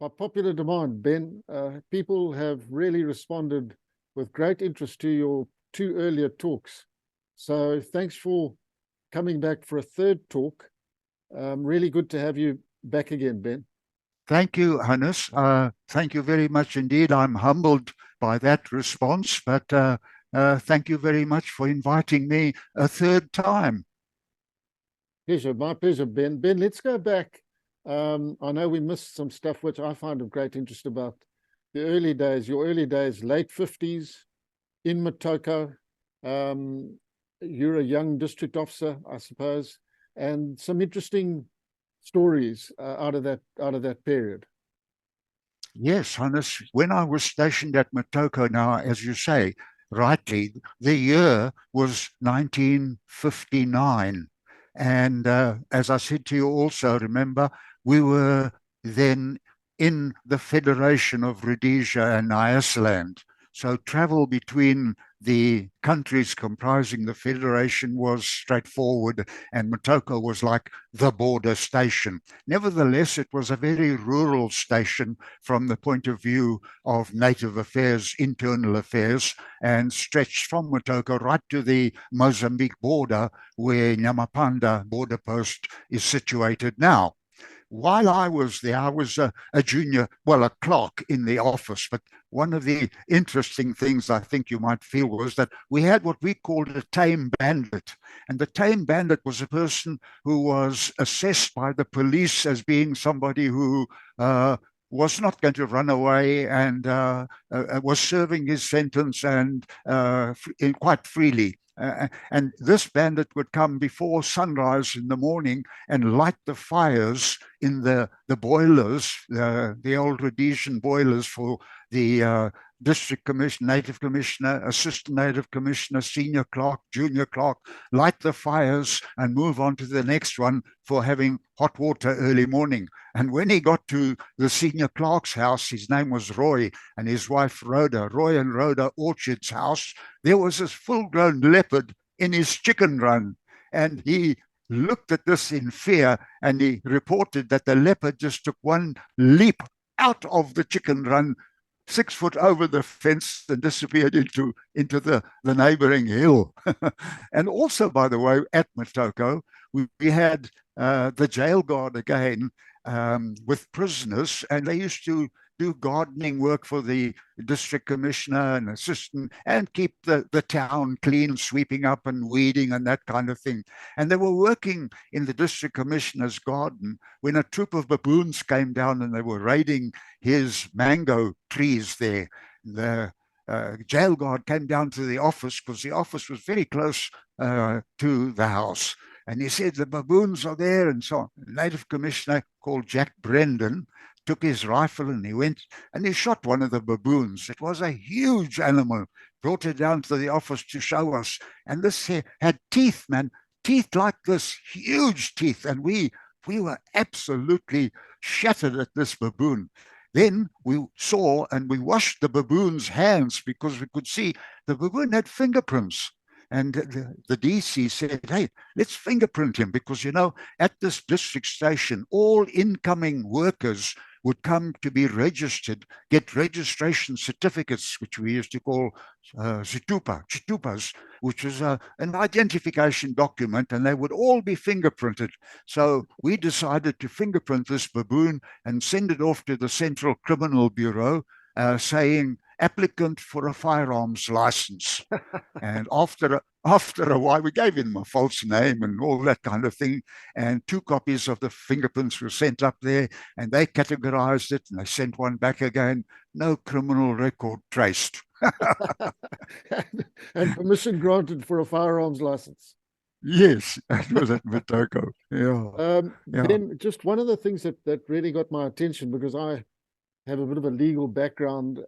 by popular demand, Ben, people have really responded with great interest to your two earlier talks. So thanks for coming back for a third talk. Really good to have you back again, Ben. Thank you, Hannes. Thank you very much indeed. I'm humbled by that response, but thank you very much for inviting me a third time. Pleasure, my pleasure, Ben. Ben, let's go back. I know we missed some stuff which I find of great interest about the early days, your early days, late 50s in Motoko. You're a young district officer, I suppose, and some interesting stories out of that period. Yes, Hannes, when I was stationed at Motoko now, as you say, rightly, the year was 1959. And as I said to you also, remember, we were then in the Federation of Rhodesia and Nyasaland. So travel between the countries comprising the Federation was straightforward, and Motoko was like the border station. Nevertheless, it was a very rural station from the point of view of native affairs, internal affairs, and stretched from Motoko right to the Mozambique border, where Nyamapanda border post is situated now. While I was there, I was a junior, well, a clerk in the office. But one of the interesting things I think you might feel was that we had what we called a tame bandit. And the tame bandit was a person who was assessed by the police as being somebody who was not going to run away and was serving his sentence and quite freely. And this bandit would come before sunrise in the morning and light the fires in the boilers, the old Rhodesian boilers for the district commissioner, native commissioner, assistant native commissioner, senior clerk, junior clerk, light the fires and move on to the next one for having hot water early morning. And when he got to the senior clerk's house, his name was Roy, and his wife Rhoda, Roy and Rhoda Orchard's house, there was this full-grown leopard in his chicken run. And he looked at this in fear, and he reported that the leopard just took one leap out of the chicken run, 6 foot over the fence, and disappeared into the neighboring hill. And also, by the way, at Motoko, we had the jail guard again with prisoners, and they used to do gardening work for the district commissioner and assistant and keep the town clean, sweeping up and weeding and that kind of thing. And they were working in the district commissioner's garden when a troop of baboons came down and they were raiding his mango trees there. The jail guard came down to the office because the office was very close to the house. And he said, the baboons are there and so on. The native commissioner called Jack Brendan took his rifle and he went and he shot one of the baboons. It was a huge animal, brought it down to the office to show us. And this had teeth, man, teeth like this, huge teeth. And we were absolutely shattered at this baboon. Then we saw and we washed the baboon's hands because we could see the baboon had fingerprints. And the DC said, hey, let's fingerprint him because, you know, at this district station, all incoming workers would come to be registered, get registration certificates, which we used to call chitupas, which was an identification document, and they would all be fingerprinted. So we decided to fingerprint this baboon and send it off to the Central Criminal Bureau saying, applicant for a firearms license. And after a while, we gave him a false name and all that kind of thing. And 2 copies of the fingerprints were sent up there, and they categorized it, and they sent one back again. No criminal record traced. And permission granted for a firearms license. Yes, that was at Motoko. Yeah. Ben, just one of the things that really got my attention, because I have a bit of a legal background,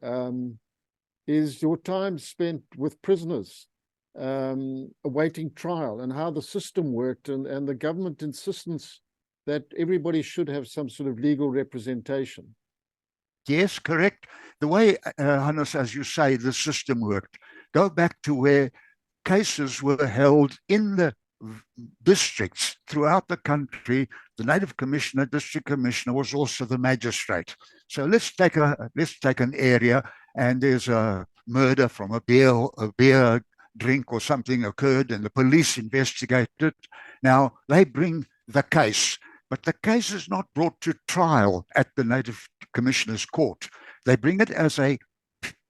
is your time spent with prisoners awaiting trial and how the system worked and the government insistence that everybody should have some sort of legal representation. Yes, correct. The way, Hannes, as you say, the system worked. Go back to where cases were held in the districts throughout the country, the Native Commissioner, District Commissioner was also the magistrate. So let's take an area, and there's a murder from a beer drink or something occurred, and the police investigate it. Now they bring the case, but the case is not brought to trial at the Native Commissioner's Court. They bring it as a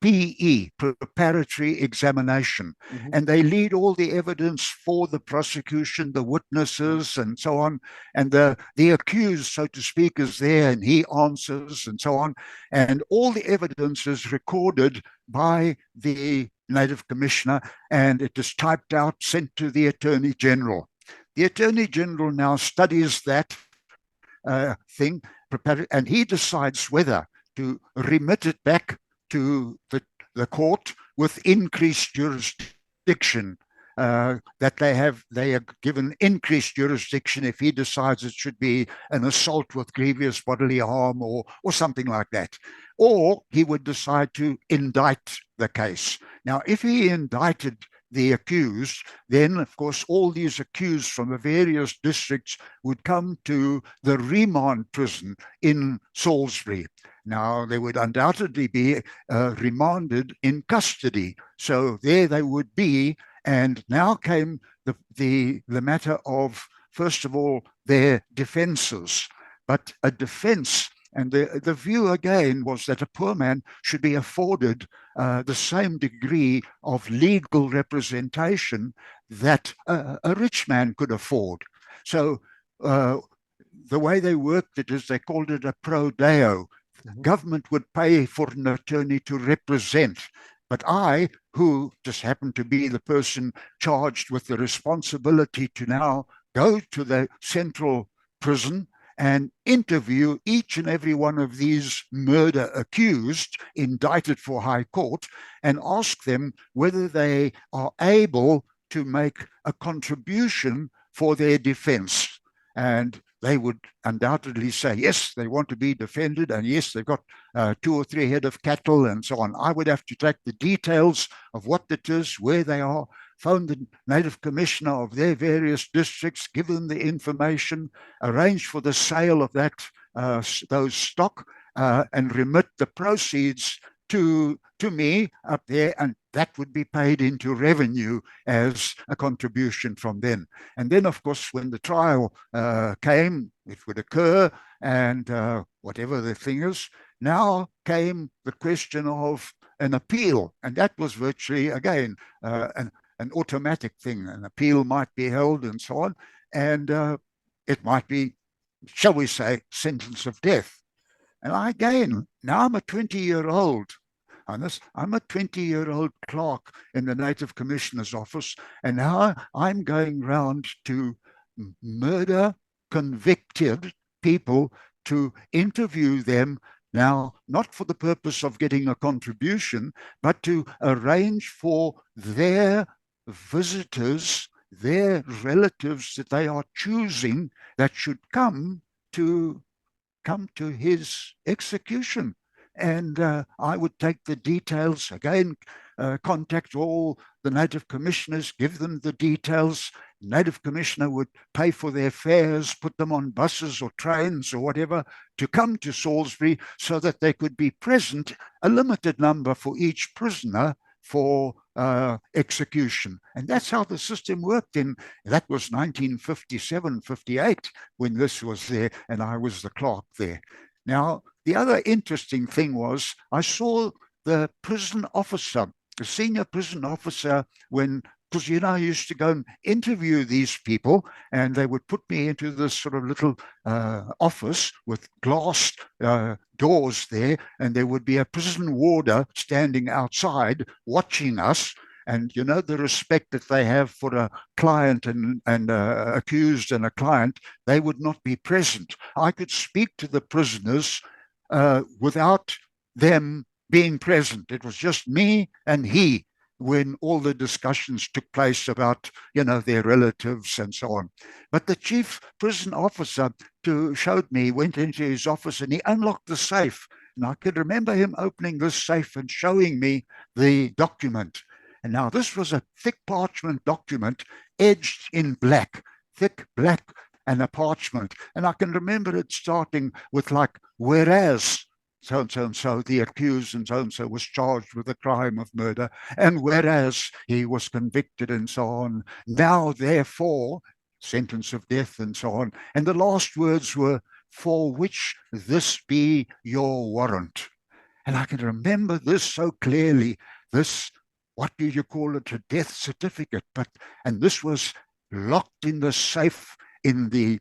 PE, preparatory examination, and they lead all the evidence for the prosecution, the witnesses, and so on. And the accused, so to speak, is there, and he answers, and so on. And all the evidence is recorded by the Native Commissioner, and it is typed out, sent to the Attorney General. The Attorney General now studies that thing, and he decides whether to remit it back to the court with increased jurisdiction, that they are given increased jurisdiction if he decides it should be an assault with grievous bodily harm or something like that. Or he would decide to indict the case. Now, if he indicted the accused, then, of course, all these accused from the various districts would come to the remand prison in Salisbury. Now, they would undoubtedly be remanded in custody. So there they would be. And now came the matter of, first of all, their defenses. But a defense, and the view again was that a poor man should be afforded the same degree of legal representation that a rich man could afford. So the way they worked it is they called it a pro deo. Government would pay for an attorney to represent, but I, who just happened to be the person charged with the responsibility to now go to the central prison and interview each and every one of these murder accused indicted for High Court and ask them whether they are able to make a contribution for their defense. And they would undoubtedly say, yes, they want to be defended, and yes, they've got 2 or 3 head of cattle and so on. I would have to take the details of what it is, where they are, phone the Native Commissioner of their various districts, give them the information, arrange for the sale of those stock, and remit the proceeds to me up there, and that would be paid into revenue as a contribution from them. And then, of course, when the trial came, it would occur, and whatever the thing is, now came the question of an appeal, and that was virtually, again, an automatic thing. An appeal might be held and so on, and it might be, shall we say, sentence of death. And now I'm a 20-year-old. I'm a 20-year-old clerk in the Native Commissioner's office, and now I'm going round to murder convicted people to interview them, now not for the purpose of getting a contribution, but to arrange for their visitors, their relatives that they are choosing that should come to his execution. And I would take the details, again, contact all the Native Commissioners, give them the details. Native Commissioner would pay for their fares, put them on buses or trains or whatever to come to Salisbury so that they could be present, a limited number for each prisoner for execution. And that's how the system worked. That was 1957, 58 when this was there, and I was the clerk there. Now, the other interesting thing was I saw the prison officer, the senior prison officer, because I used to go and interview these people, and they would put me into this sort of little office with glass doors there, and there would be a prison warder standing outside watching us. And the respect that they have for a client and accused and a client, they would not be present. I could speak to the prisoners without them being present. It was just me and he when all the discussions took place about, their relatives and so on. But the chief prison officer went into his office and he unlocked the safe. And I could remember him opening this safe and showing me the document. And now this was a thick parchment document edged in black, thick black and a parchment. And I can remember it starting with like, whereas so-and-so and so, the accused and so-and-so was charged with the crime of murder, and whereas he was convicted and so on, now therefore, sentence of death and so on. And the last words were, for which this be your warrant. And I can remember this so clearly, this, what do you call it, a death certificate, and this was locked in the safe in the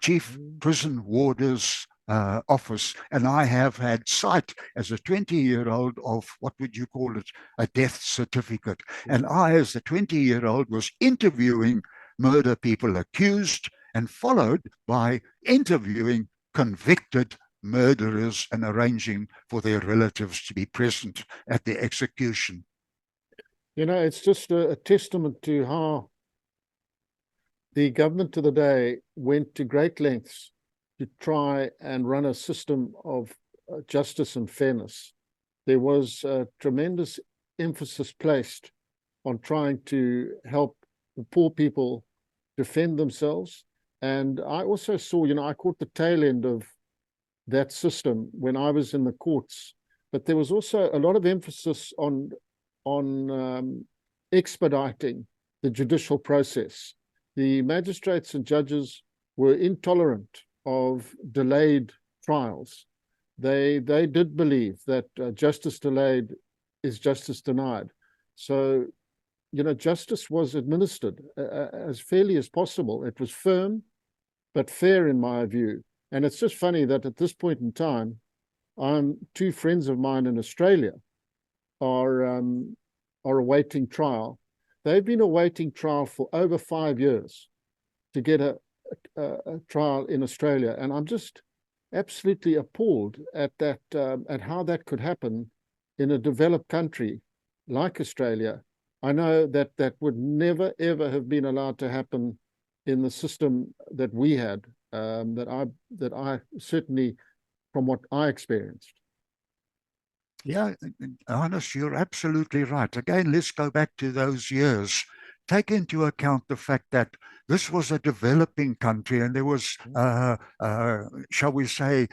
chief prison warder's office. And I have had sight as a 20-year-old of, what would you call it, a death certificate. And I, as a 20-year-old, was interviewing murder people accused and followed by interviewing convicted murderers and arranging for their relatives to be present at the execution. You know, it's just a testament to how the government of the day went to great lengths to try and run a system of justice and fairness. There was a tremendous emphasis placed on trying to help the poor people defend themselves. And I also saw, you know, I caught the tail end of that system when I was in the courts, but there was also a lot of emphasis on expediting the judicial process. The magistrates and judges were intolerant of delayed trials. They did believe that justice delayed is justice denied. So, you know, justice was administered as fairly as possible. It was firm, but fair in my view. And it's just funny that at this point in time, two friends of mine in Australia are awaiting trial. They've been awaiting trial for over 5 years to get a trial in Australia, and I'm just absolutely appalled at that, at how that could happen in a developed country like Australia. I know that that would never ever have been allowed to happen in the system that we had, that I certainly, from what I experienced. Yeah, Hannes, you're absolutely right. Again, let's go back to those years. Take into account the fact that this was a developing country and there was, shall we say,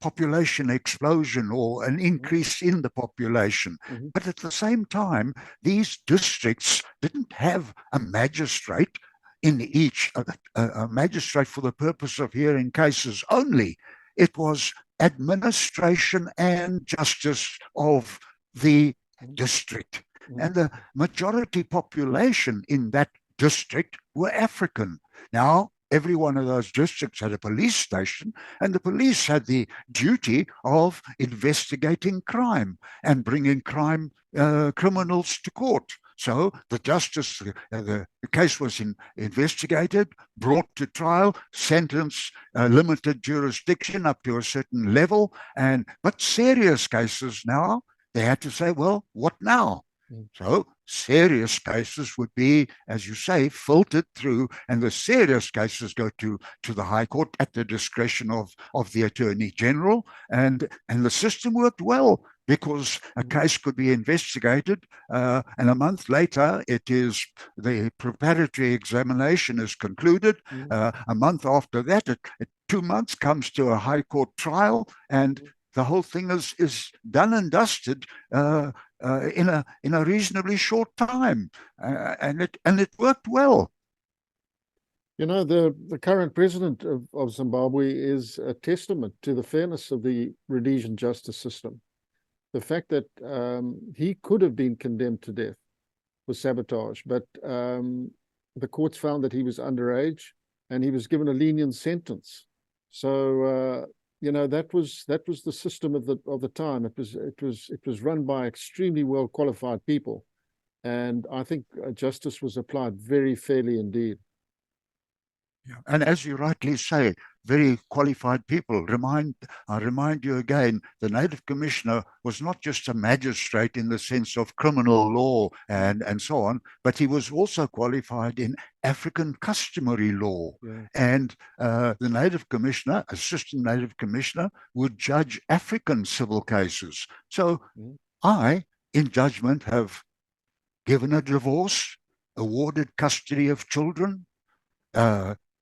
population explosion or an increase in the population. But at the same time, these districts didn't have a magistrate in each, a magistrate for the purpose of hearing cases only. It was administration and justice of the district. And the majority population in that district were African. Now, every one of those districts had a police station, and the police had the duty of investigating crime and bringing criminals to court. So the justice, the case was investigated, brought to trial, sentence, limited jurisdiction up to a certain level, but serious cases now, they had to say, well, what now? So serious cases would be, as you say, filtered through, and the serious cases go to the High Court at the discretion of the Attorney General, and the system worked well, because a case could be investigated, and a month later, the preparatory examination is concluded. A month after that, 2 months comes to a High Court trial, and the whole thing is done and dusted in a reasonably short time, and it worked well. You know, the current president of Zimbabwe is a testament to the fairness of the Rhodesian justice system. The fact that he could have been condemned to death was sabotage, but the courts found that he was underage and he was given a lenient sentence. So you know, that was the system of the time. It was run by extremely well qualified people, and I think justice was applied very fairly indeed. Yeah. And as you rightly say, very qualified people. I remind you again, the Native Commissioner was not just a magistrate in the sense of criminal law and so on, but he was also qualified in African customary law. Yeah. And the Native Commissioner, Assistant Native Commissioner, would judge African civil cases. So I, in judgment, have given a divorce, awarded custody of children,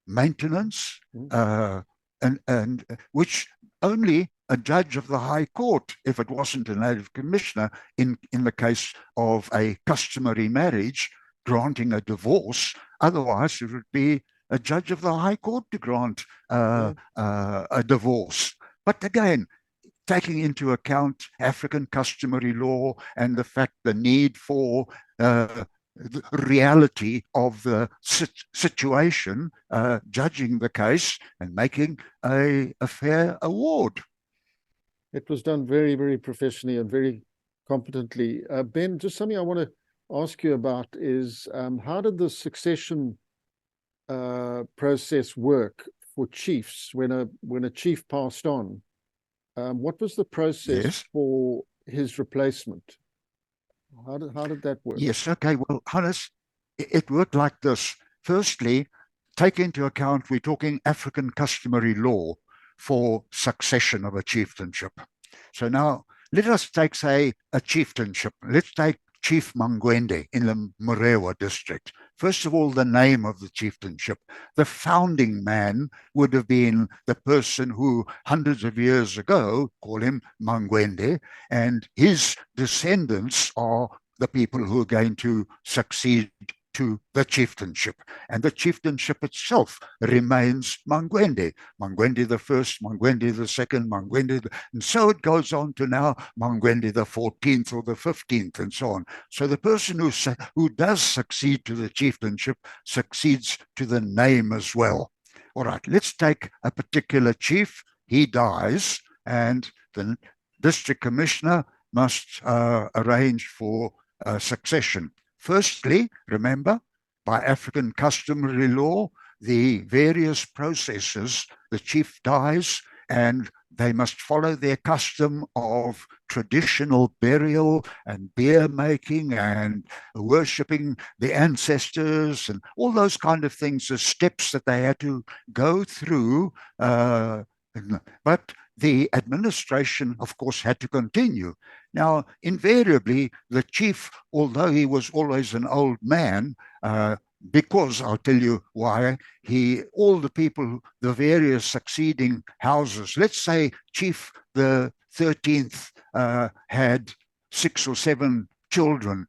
maintenance, and which only a judge of the High Court, if it wasn't a native commissioner, in the case of a customary marriage, granting a divorce. Otherwise, it would be a judge of the High Court to grant a divorce. But again, taking into account African customary law and the fact the need for the reality of the situation, judging the case and making a fair award. It was done very, very professionally and very competently. Ben, just something I want to ask you about is how did the succession process work for chiefs when a chief passed on? What was the process for his replacement? How did that work? Yes, okay. Well, Hannes, it worked like this. Firstly, take into account we're talking African customary law for succession of a chieftainship. So now let us take, say, a chieftainship. Let's take Chief Mangwende in the Murewa district. First of all, the name of the chieftainship. The founding man would have been the person who hundreds of years ago, call him Mangwende, and his descendants are the people who are going to succeed to the chieftainship. And the chieftainship itself remains Mangwende. Mangwende the first, Mangwende the second, Mangwende, and so it goes on to now Mangwende the 14th or the 15th and so on. So the person who does succeed to the chieftainship succeeds to the name as well. All right, let's take a particular chief. He dies and the district commissioner must arrange for succession. Firstly, remember, by African customary law, the various processes, the chief dies and they must follow their custom of traditional burial and beer making and worshipping the ancestors and all those kind of things, the steps that they had to go through. But the administration, of course, had to continue. Now, invariably, the chief, although he was always an old man, because I'll tell you why, all the people, the various succeeding houses, let's say Chief the 13th had 6 or 7 children.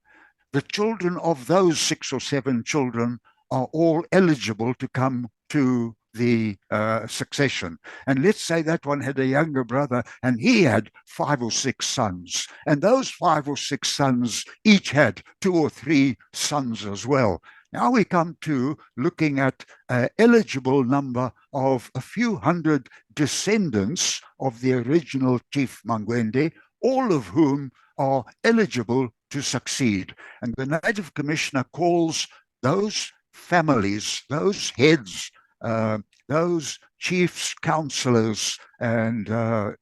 The children of those 6 or 7 children are all eligible to come to the succession. And let's say that one had a younger brother and he had 5 or 6 sons. And those 5 or 6 sons each had 2 or 3 sons as well. Now we come to looking at an eligible number of a few hundred descendants of the original Chief Mangwende, all of whom are eligible to succeed. And the Native Commissioner calls those families, those heads, those chiefs, councillors, and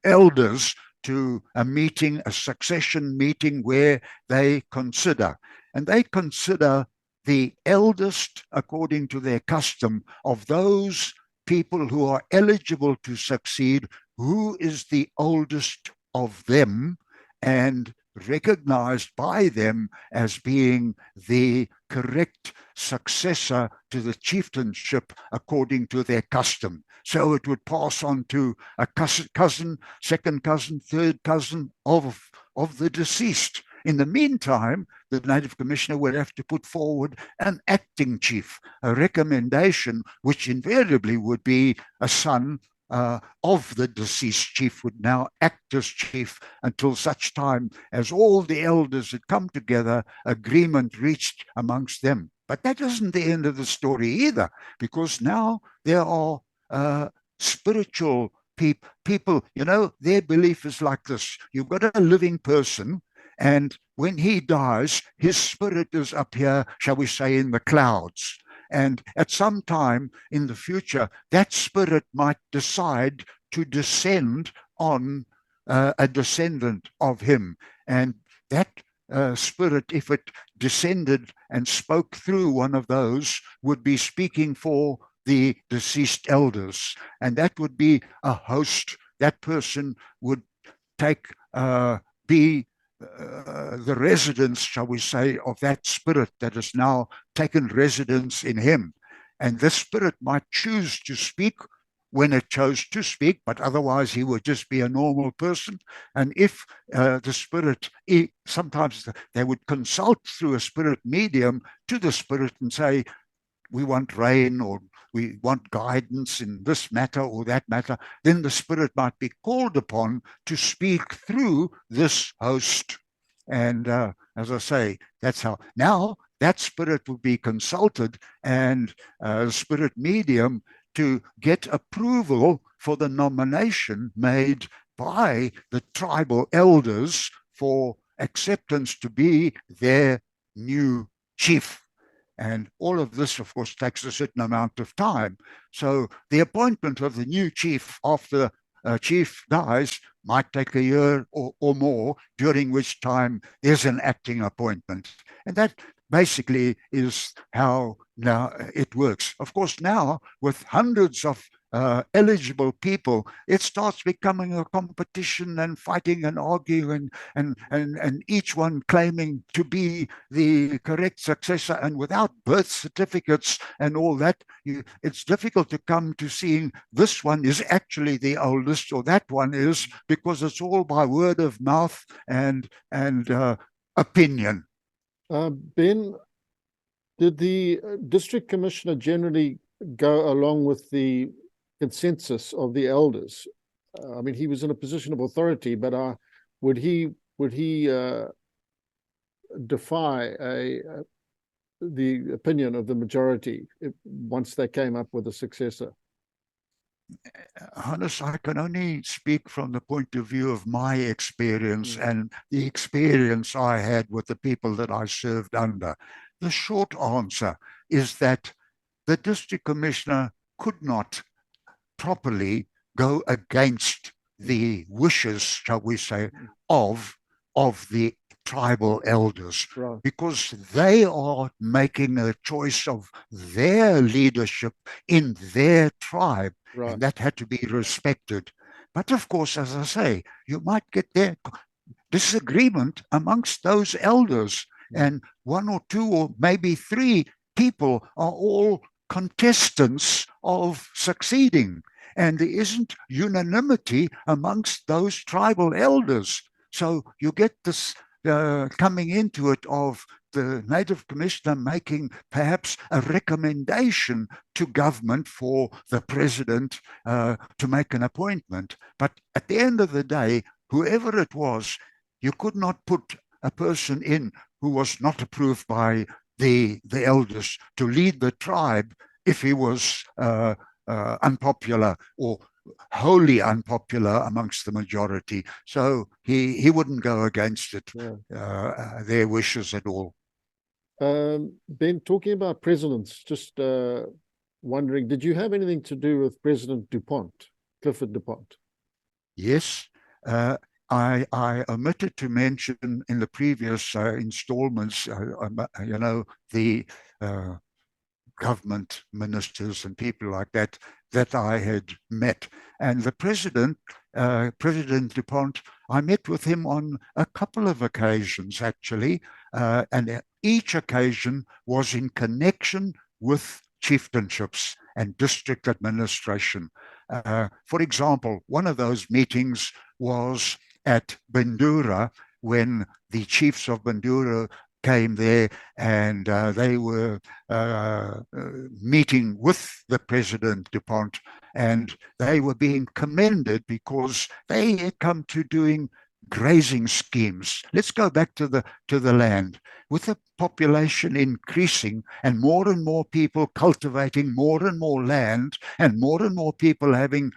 elders to a meeting, a succession meeting where they consider. And they consider the eldest, according to their custom, of those people who are eligible to succeed, who is the oldest of them, and recognized by them as being the correct successor to the chieftainship according to their custom. So it would pass on to a cousin, second cousin, third cousin of the deceased. In the meantime, the Native Commissioner would have to put forward an acting chief, a recommendation which invariably would be a son of the deceased chief, would now act as chief until such time as all the elders had come together, agreement reached amongst them. But that isn't the end of the story either, because now there are spiritual people, you know, their belief is like this. You've got a living person, and when he dies, his spirit is up here, shall we say, in the clouds. And at some time in the future, that spirit might decide to descend on a descendant of him. And that spirit, if it descended and spoke through one of those, would be speaking for the deceased elders. And that would be a host. That person would be the residence, shall we say, of that spirit that has now taken residence in him. And this spirit might choose to speak when it chose to speak, but otherwise he would just be a normal person. And if the spirit, sometimes they would consult through a spirit medium to the spirit and say, we want rain, or we want guidance in this matter or that matter, then the spirit might be called upon to speak through this host. And as I say, that's how. Now that spirit would be consulted, and spirit medium to get approval for the nomination made by the tribal elders for acceptance to be their new chief. And all of this, of course, takes a certain amount of time. So the appointment of the new chief after a chief dies might take a year or more, during which time there's an acting appointment. And that basically is how now it works. Of course, now with hundreds of eligible people, it starts becoming a competition and fighting and arguing, and each one claiming to be the correct successor. And without birth certificates and all that, it's difficult to come to seeing this one is actually the oldest or that one is, because it's all by word of mouth and opinion. Ben, did the district commissioner generally go along with the consensus of the elders? I mean, he was in a position of authority, but would he defy the opinion of the majority once they came up with a successor? Hannes, I can only speak from the point of view of my experience and the experience I had with the people that I served under. The short answer is that the district commissioner could not properly go against the wishes, shall we say, of the tribal elders, right, because they are making a choice of their leadership in their tribe, right. and that had to be respected. But of course, as I say, you might get their disagreement amongst those elders, and one or two or maybe three people are all contestants of succeeding, and there isn't unanimity amongst those tribal elders. So you get this coming into it of the native commissioner making perhaps a recommendation to government for the president to make an appointment. But at the end of the day, whoever it was, you could not put a person in who was not approved by the elders to lead the tribe if he was unpopular or wholly unpopular amongst the majority. So he wouldn't go against it, their wishes at all. Ben, talking about presidents, just wondering, did you have anything to do with President DuPont, Clifford DuPont? Yes. I omitted to mention in the previous installments, the government ministers and people like that I had met. And the president, President DuPont, I met with him on a couple of occasions, actually, and each occasion was in connection with chieftainships and district administration. For example, one of those meetings was at Bandura, when the chiefs of Bandura came there, and they were meeting with the President DuPont, and they were being commended because they had come to doing grazing schemes. Let's go back to the land. With the population increasing and more people cultivating more and more land, and more people having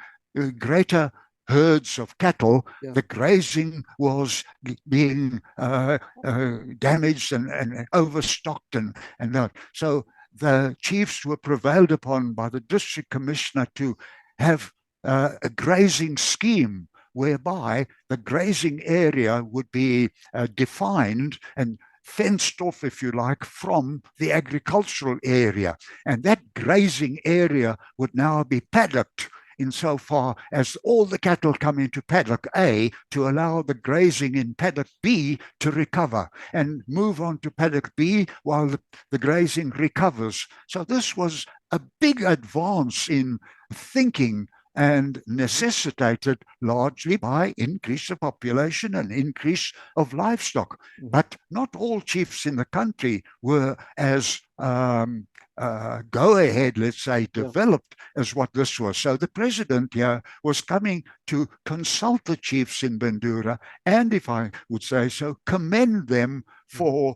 greater herds of cattle, the grazing was being damaged and overstocked and that. So the chiefs were prevailed upon by the district commissioner to have a grazing scheme whereby the grazing area would be defined and fenced off, if you like, from the agricultural area. And that grazing area would now be paddocked, insofar as all the cattle come into paddock A to allow the grazing in paddock B to recover and move on to paddock B while the grazing recovers. So this was a big advance in thinking and necessitated largely by increase of population and increase of livestock. But not all chiefs in the country were as go ahead, let's say, developed as what this was. So the president here was coming to consult the chiefs in Bandura, and if I would say so, commend them for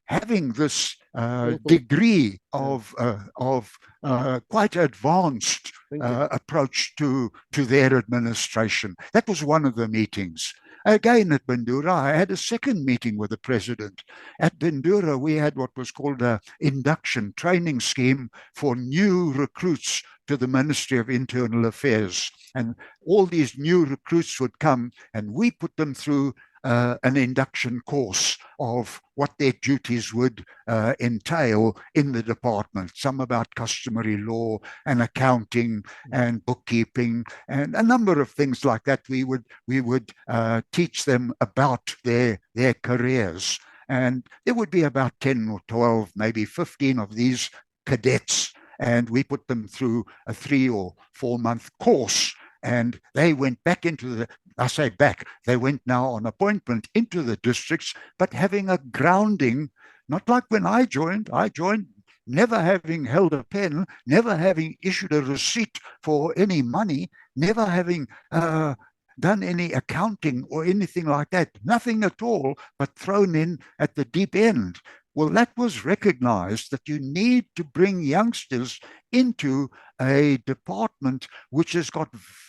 having this degree of quite advanced approach to their administration. That was one of the meetings. Again, at Bandura, I had a second meeting with the president. At Bandura, we had what was called an induction training scheme for new recruits to the Ministry of Internal Affairs. And all these new recruits would come, and we put them through an induction course of what their duties would entail in the department, some about customary law and accounting and bookkeeping and a number of things like that. We would teach them about their careers. And there would be about 10 or 12, maybe 15 of these cadets, and we put them through a 3 or 4 month course. And they went back into they went now on appointment into the districts, but having a grounding, not like when I joined never having held a pen, never having issued a receipt for any money, never having done any accounting or anything like that, nothing at all, but thrown in at the deep end. Well, that was recognized that you need to bring youngsters into a department which has got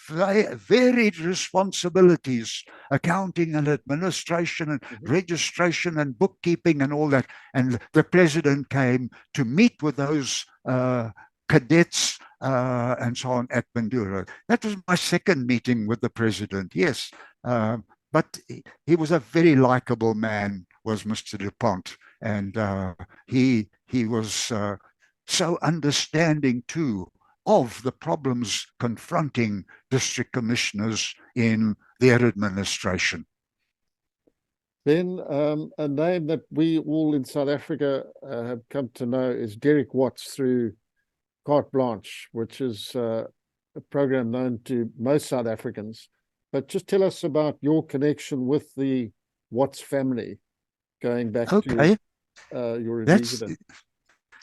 varied responsibilities, accounting and administration and registration and bookkeeping and all that. And the president came to meet with those cadets and so on at Bandura. That was my second meeting with the president, yes. But he was a very likable man, was Mr. DuPont. And he was so understanding too of the problems confronting district commissioners in their administration. Then a name that we all in South Africa have come to know is Derek Watts through Carte Blanche, which is a program known to most South Africans. But just tell us about your connection with the Watts family, going back to your resident.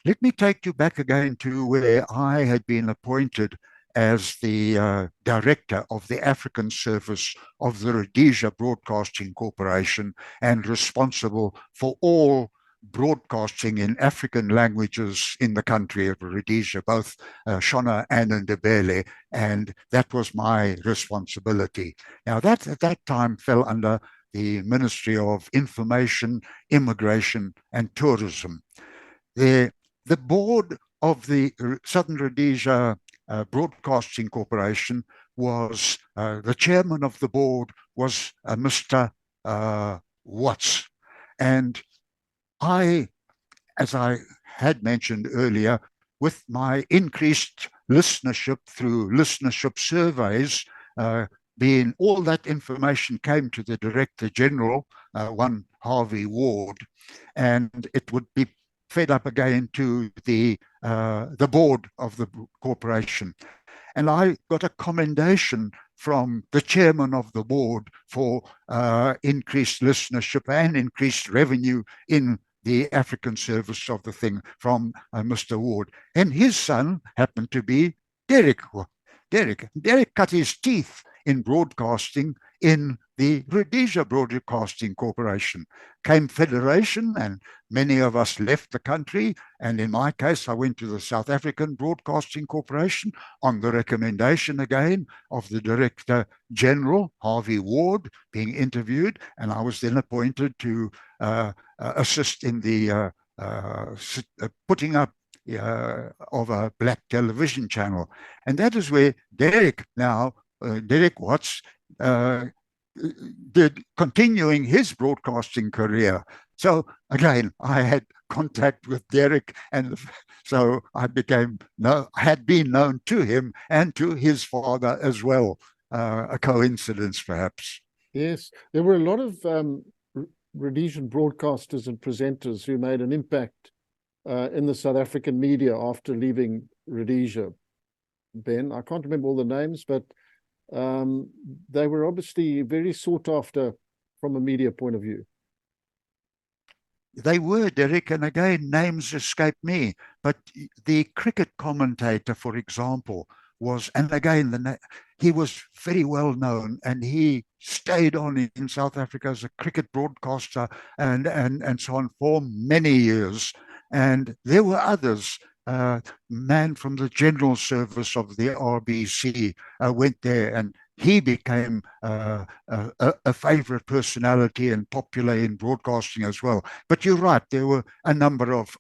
Let me take you back again to where I had been appointed as the director of the African service of the Rhodesia Broadcasting Corporation and responsible for all broadcasting in African languages in the country of Rhodesia, both Shona and Ndebele, and that was my responsibility. Now, that at that time fell under the Ministry of Information, Immigration and Tourism. The board of the Southern Rhodesia Broadcasting Corporation was, the chairman of the board was Mr. Watts. And I, as I had mentioned earlier, with my increased listenership through listenership surveys, being all that information came to the Director General, one Harvey Ward, and it would be fed up again to the board of the corporation. And I got a commendation from the chairman of the board for increased listenership and increased revenue in the African service of the thing from Mr. Ward. And his son happened to be Derek. Derek cut his teeth in broadcasting in the Rhodesia Broadcasting Corporation. Came Federation, and many of us left the country. And in my case, I went to the South African Broadcasting Corporation on the recommendation again of the Director General, Harvey Ward, being interviewed. And I was then appointed to assist in the putting up of a black television channel. And that is where Derek Watts, did continuing his broadcasting career. So again, I had contact with Derek, and so I had been known to him and to his father as well. A coincidence, perhaps. Yes, there were a lot of Rhodesian broadcasters and presenters who made an impact in the South African media after leaving Rhodesia. Ben, I can't remember all the names, but they were obviously very sought after from a media point of view. They were, Derek, and again, names escape me. But the cricket commentator, for example, was, and again, he was very well known, and he stayed on in South Africa as a cricket broadcaster and so on for many years. And there were others. Man from the General Service of the RBC went there, and he became a favorite personality and popular in broadcasting as well. But you're right, there were a number of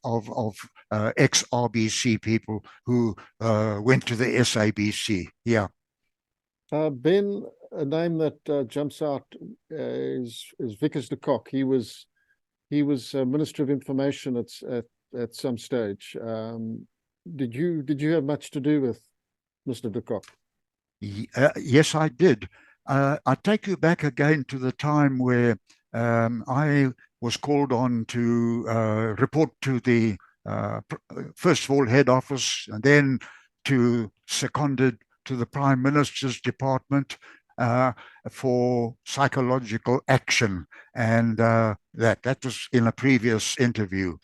ex-RBC people who went to the SABC. Yeah. Ben, a name that jumps out is Vickers de Kock. He was Minister of Information at some stage. Did you have much to do with Mr. de Kock? Yes, I did. I take you back again to the time where I was called on to report to the first of all head office, and then seconded to the Prime Minister's department for psychological action, and that was in a previous interview.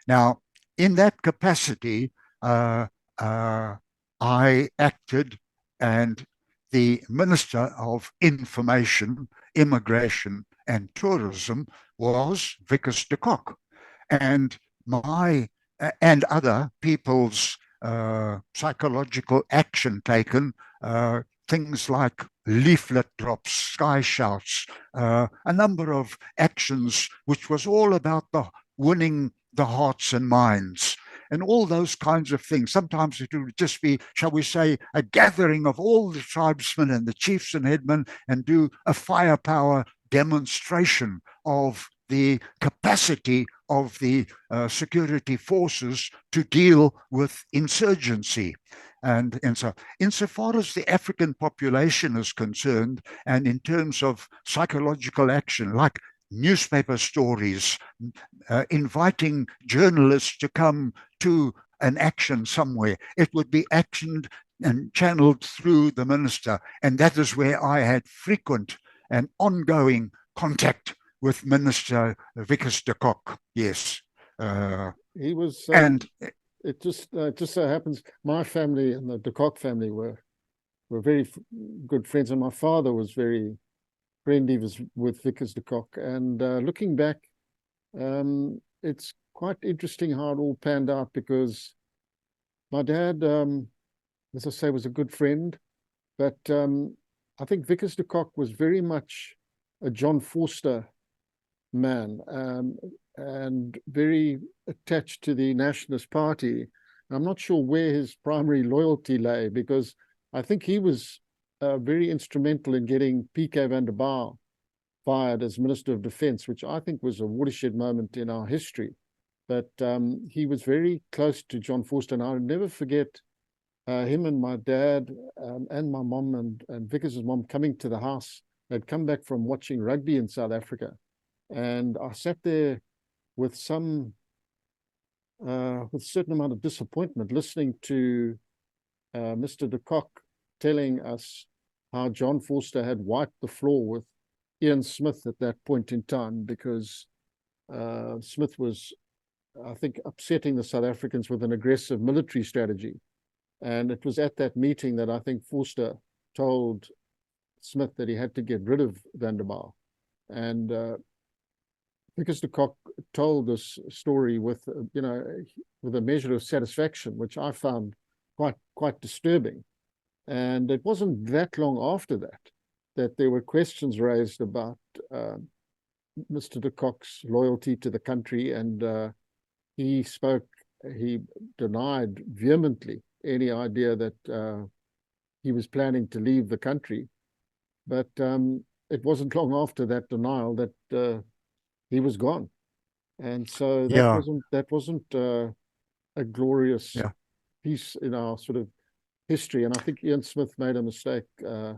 Now, in that capacity, I acted, and the Minister of Information, Immigration and Tourism was Vickers de Kock. And and other people's psychological action taken, things like leaflet drops, sky shouts, a number of actions which was all about winning the hearts and minds, and all those kinds of things. Sometimes it would just be, shall we say, a gathering of all the tribesmen and the chiefs and headmen and do a firepower demonstration of the capacity of the security forces to deal with insurgency. And so, insofar as the African population is concerned, and in terms of psychological action, like newspaper stories, inviting journalists to come to an action somewhere, it would be actioned and channeled through the minister. And that is where I had frequent and ongoing contact with Minister Vickers de Kock. Yes. He was, and it just so happens my family and the de Kock family were very good friends, and my father was very friendly with Vickers de Kock. And looking back, it's quite interesting how it all panned out, because my dad, as I say, was a good friend, but I think Vickers de Kock was very much a John Vorster man, and very attached to the Nationalist Party. I'm not sure where his primary loyalty lay, because I think he was very instrumental in getting P.K. van der Baal fired as Minister of Defence, which I think was a watershed moment in our history. But he was very close to John Vorster, and I'll never forget him and my dad and my mom and Vickers' mom coming to the house. They'd come back from watching rugby in South Africa, and I sat there with a certain amount of disappointment, listening to Mr. de Kock telling us how John Vorster had wiped the floor with Ian Smith at that point in time, because Smith was, I think, upsetting the South Africans with an aggressive military strategy. And it was at that meeting that I think Vorster told Smith that he had to get rid of van der Baal. And Vickers de Kock told this story with a measure of satisfaction, which I found quite disturbing. And it wasn't that long after that there were questions raised about Mr. de Kock's loyalty to the country, and he denied vehemently any idea that he was planning to leave the country. But it wasn't long after that denial that he was gone. And so Yeah, that wasn't a glorious yeah. piece in our sort of history. And I think Ian Smith made a mistake with.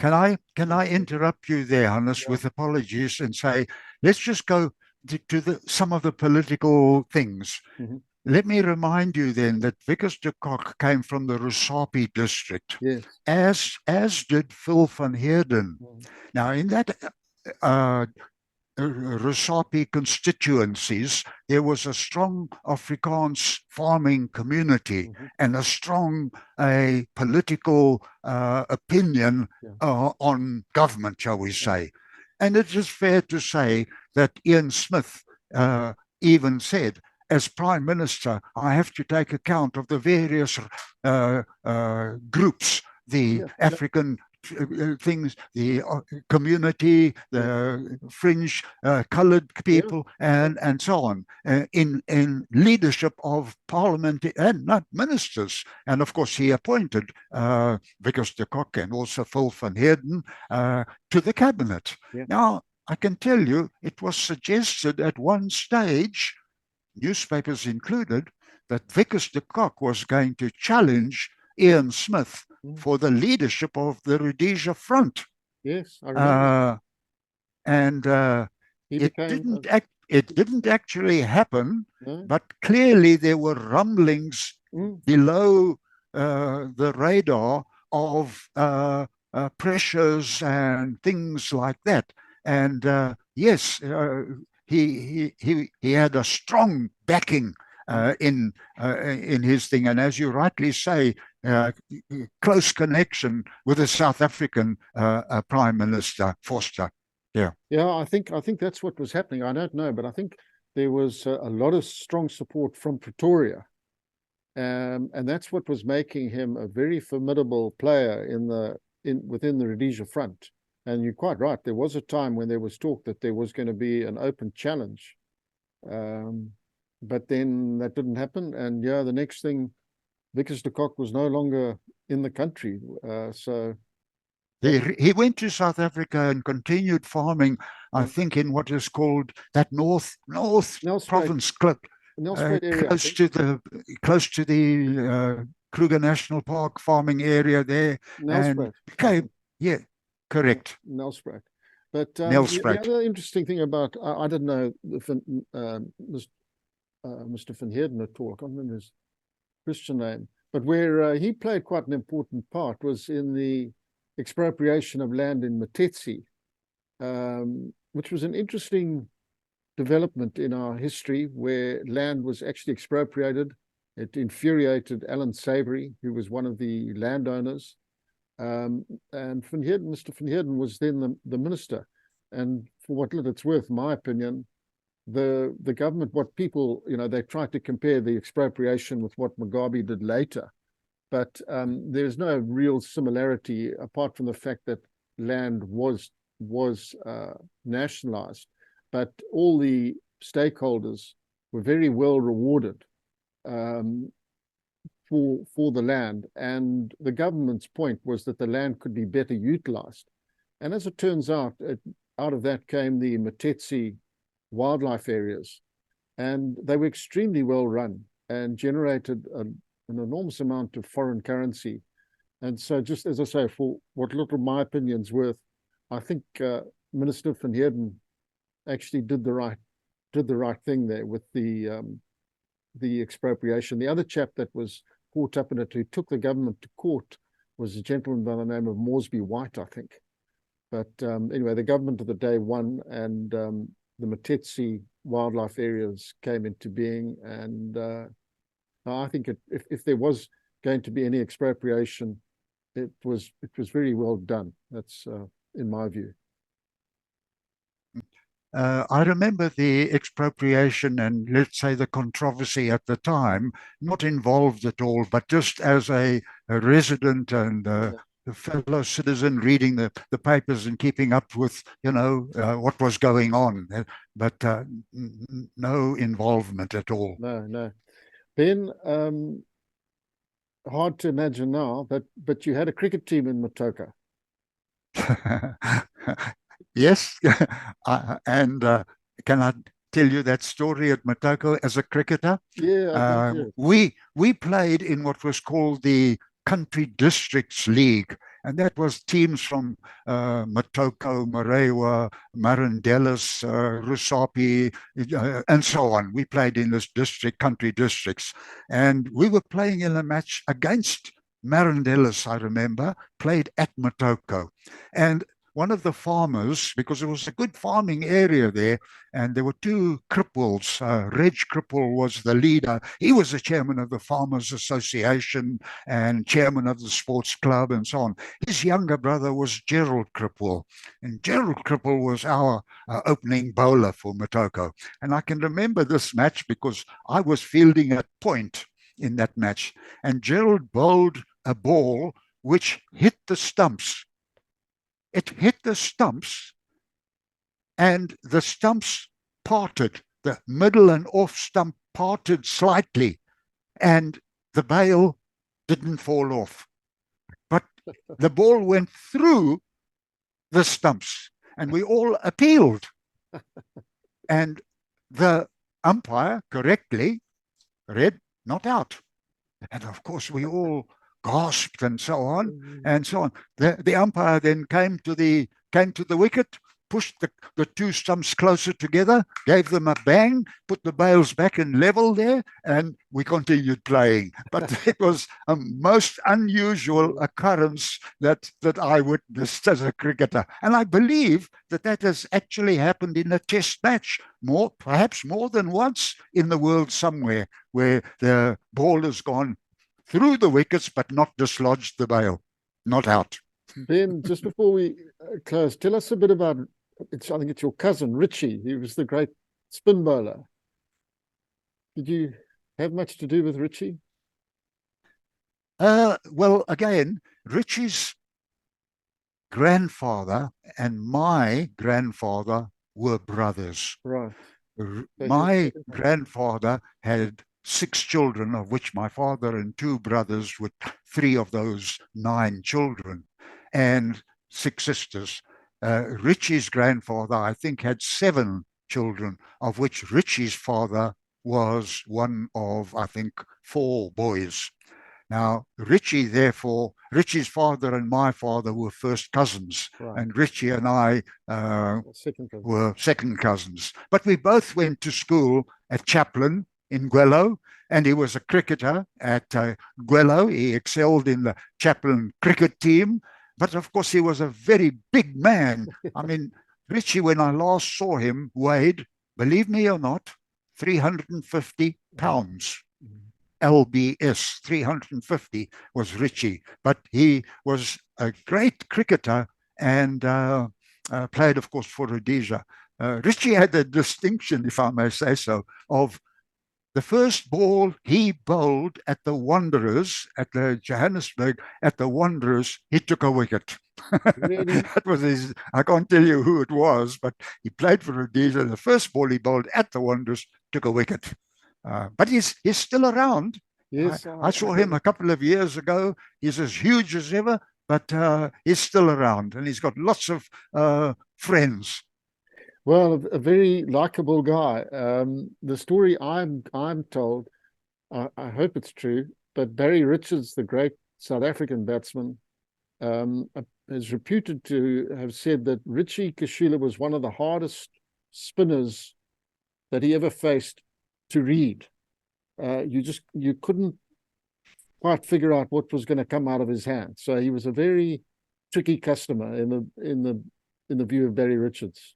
Can I interrupt you there, Hannes, Yeah. with apologies and say, let's just go to some of the political things. Mhm. Let me remind you then that Vickers de Kock came from the Rusape district, Yes. as did Phil van Heerden. Mhm. Now, in that uh, Rusape constituencies, there was a strong Afrikaans farming community Mhm. and a strong political opinion Yeah. on government, shall we Yeah. say. And it is fair to say that Ian Smith even said, as Prime Minister, I have to take account of the various groups, the Yeah. African things, the community, Yeah. the fringe coloured Yeah. people, and so on, in leadership of parliament and not ministers. And of course, he appointed Vickers de Kock and also Phil van Heerden to the cabinet. Yeah. Now, I can tell you, it was suggested at one stage, newspapers included, that Vickers de Kock was going to challenge Ian Smith Mm. for the leadership of the Rhodesia Front. Yes, I remember. Uh, and He became it didn't actually happen, no. but clearly there were rumblings Mm. below the radar of pressures and things like that. And yes, he had a strong backing Mm. in his thing, and as you rightly say, uh, close connection with the South African Prime Minister Forster. Yeah. Yeah, I think that's what was happening. I don't know, but I think there was a lot of strong support from Pretoria. And that's what was making him a very formidable player within the Rhodesia Front. And you're quite right. There was a time when there was talk that there was going to be an open challenge, but then that didn't happen. And yeah, the next thing, Vickers de Kock was no longer in the country. So that He went to South Africa and continued farming, I yeah, think, in what is called that North Nelspruit, Province, Nelspruit area, I think. close to the Kruger National Park farming area there, and Nelspruit, I became, think. yeah, Yeah, correct, Nelspruit. But the Nelspruit. other interesting thing about I didn't know Mr. Van Heerden at all. I can't remember his Christian name, but where he played quite an important part was in the expropriation of land in Matetsi, which was an interesting development in our history where land was actually expropriated. It infuriated Alan Savory, who was one of the landowners. And Mr. Van Heerden was then the minister. And for what little it's worth, in my opinion, the government, what people, they tried to compare the expropriation with what Mugabe did later. But there's no real similarity apart from the fact that land was nationalized. But all the stakeholders were very well rewarded um, for the land. And the government's point was that the land could be better utilized. And as it turns out, out of that came the Matetsi wildlife areas. And they were extremely well run and generated an enormous amount of foreign currency. And so, just as I say, for what little my opinion's worth, I think Minister Van Heerden actually did the right thing there with the expropriation. The other chap that was caught up in it, who took the government to court, was a gentleman by the name of Moresby White, I think. But anyway, the government of the day won, and the Matetsi wildlife areas came into being. And I think if there was going to be any expropriation, it was very well done. That's in my view. I remember the expropriation and, let's say, the controversy at the time, not involved at all, but just as a resident and a fellow citizen reading the papers and keeping up with, what was going on, but no involvement at all. No. Ben, hard to imagine now, but you had a cricket team in Matoka. Yes, and can I tell you that story at Motoko as a cricketer? Yeah, I'd love to hear it. We played in what was called the Country Districts League, and that was teams from Motoko, Marewa, Marandellas, Rusapi, and so on. We played in this country districts, and we were playing in a match against Marandellas, I remember, played at Motoko. And one of the farmers, because it was a good farming area there, and there were two cripples. Reg Cripple was the leader. He was the chairman of the Farmers Association and chairman of the sports club and so on. His younger brother was Gerald Cripple, and Gerald Cripple was our opening bowler for Motoko. And I can remember this match because I was fielding at point in that match, and Gerald bowled a ball which hit the stumps. It hit the stumps, and the stumps parted. The middle and off stump parted slightly, and the bail didn't fall off. But the ball went through the stumps, and we all appealed. And the umpire correctly read not out. And of course, we all gasped and so on and so on. The umpire then came to the wicket, pushed the two stumps closer together, gave them a bang, put the bails back in level there, and we continued playing. But it was a most unusual occurrence that I witnessed as a cricketer. And I believe that has actually happened in a test match, perhaps more than once in the world somewhere, where the ball has gone through the wickets but not dislodged the bail, not out. Ben, just before we close, tell us a bit about, I think it's your cousin, Richie. He was the great spin bowler. Did you have much to do with Richie? Well, again, Richie's grandfather and my grandfather were brothers. Right. My grandfather had 6 children, of which my father and 2 brothers were 3 of those 9 children, and 6 sisters. Richie's grandfather, I think, had 7 children, of which Richie's father was one of, I think, 4 boys. Now, Richie's father and my father were first cousins, right, and Richie and I were second cousins. But we both went to school at Chaplin in Gwello, and he was a cricketer at Gwello. He excelled in the Chaplin cricket team, but of course he was a very big man. I mean, Richie, when I last saw him, weighed, believe me or not, 350 pounds. LBS, 350 was Richie, but he was a great cricketer and played, of course, for Rhodesia. Richie had the distinction, if I may say so, of the first ball he bowled at the Wanderers, at the Johannesburg, at the Wanderers, he took a wicket. Really? That was his, I can't tell you who it was, but he played for Rhodesia. The first ball he bowled at the Wanderers took a wicket. But he's still around. Yes, I saw him a couple of years ago. He's as huge as ever, but he's still around, and he's got lots of friends. Well, a very likable guy. The story I'm told, I hope it's true, but Barry Richards, the great South African batsman, is reputed to have said that Richie Kaschula was one of the hardest spinners that he ever faced to read. You couldn't quite figure out what was going to come out of his hand. So he was a very tricky customer in the view of Barry Richards.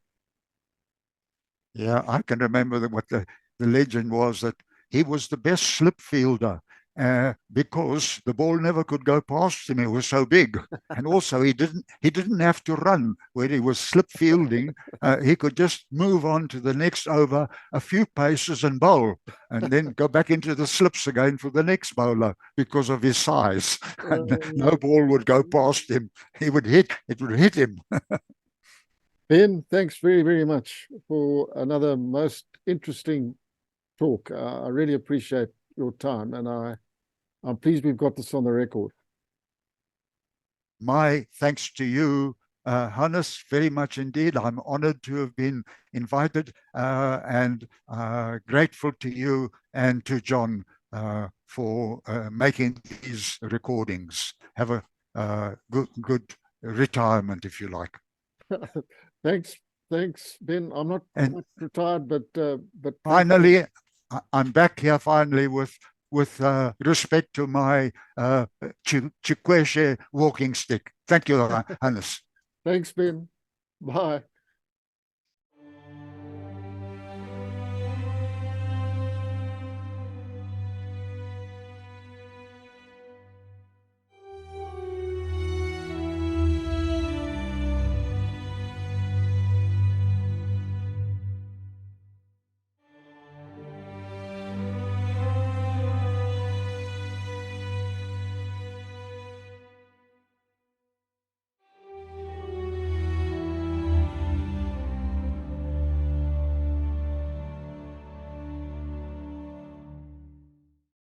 Yeah, I can remember what the legend was, that he was the best slip fielder because the ball never could go past him. It was so big, and also he didn't have to run when he was slip fielding. He could just move on to the next over a few paces and bowl, and then go back into the slips again for the next bowler because of his size. And no ball would go past him. It would hit him. Ben, thanks very, very much for another most interesting talk. I really appreciate your time, and I'm pleased we've got this on the record. My thanks to you Hannes, very much indeed. I'm honored to have been invited and grateful to you and to John for making these recordings. Have a good retirement, if you like. Thanks, Ben. I'm not And quite retired, but finally, I'm back here finally with respect to my Chikweshe walking stick. Thank you, Hannes. thanks, Ben. Bye.